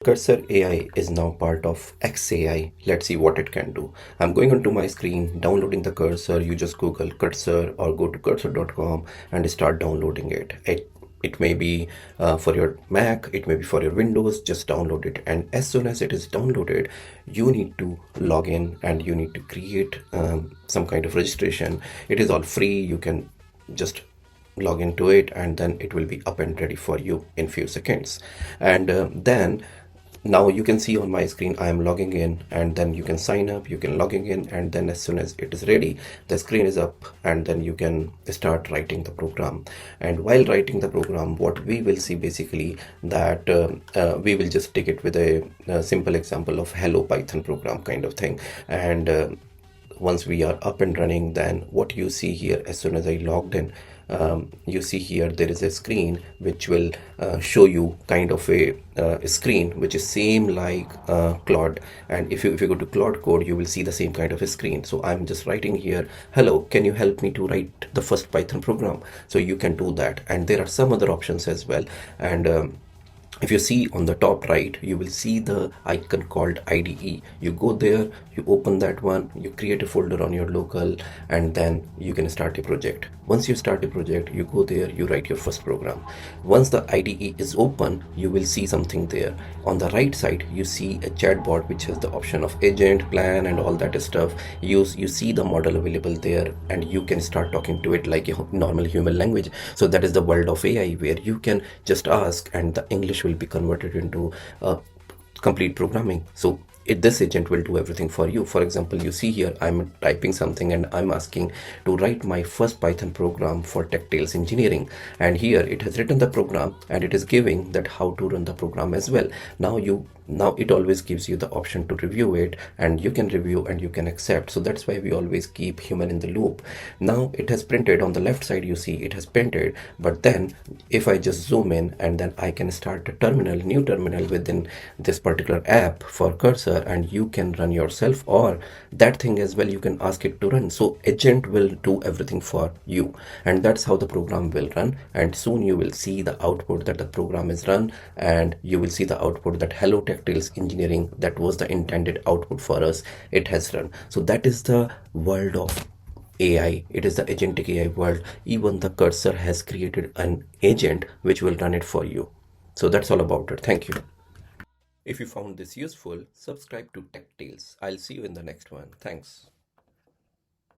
Cursor AI is now part of XAI. Let's see what it can do. I'm going onto my screen, downloading the cursor. You just Google cursor or go to cursor.com and start downloading it. It may be for your Mac, it may be for your Windows. Just download it. And as soon as it is downloaded, you need to log in and you need to create some kind of registration. It is all free. You can just log into it and then it will be up and ready for you in few seconds. And then now you can see on my screen I am logging in, and then you can sign up, you can logging in, and then as soon as it is ready, the screen is up and then you can start writing the program. And while writing the program, what we will see basically that we will just take it with a simple example of hello Python program kind of thing. And once we are up and running, then what you see here, as soon as I logged in, you see here there is a screen which will show you kind of a screen which is same like Claude. And if you go to Claude code, you will see the same kind of a screen. So I'm just writing here, hello, can you help me to write the first Python program? So you can do that, and there are some other options as well. And if you see on the top right, you will see the icon called IDE. You go there, you open that one, you create a folder on your local, and then you can start a project. Once you start a project, you go there, you write your first program. Once the IDE is open, you will see something there. On the right side, you see a chatbot which has the option of agent, plan, and all that stuff. You see the model available there, and you can start talking to it like a normal human language. So that is the world of AI, where you can just ask and the English will be converted into complete programming. So this agent will do everything for you. For example, you see here I'm typing something and I'm asking to write my first Python program for TechTales engineering, and here it has written the program and it is giving that how to run the program as well. Now it always gives you the option to review it, and you can review and you can accept. So that's why we always keep human in the loop. Now it has printed on the left side, you see it has printed, but then if I just zoom in, and then I can start a new terminal within this particular app for cursor, and you can run yourself, or that thing as well you can ask it to run. So agent will do everything for you, and that's how the program will run. And soon you will see the output that the program is run, and you will see the output that hello TechTales engineering, that was the intended output for us, it has run. So that is the world of AI. It is the agentic AI world. Even the cursor has created an agent which will run it for you. So that's all about it. Thank you. If you found this useful, subscribe to TechTales. I'll see you in the next one. Thanks.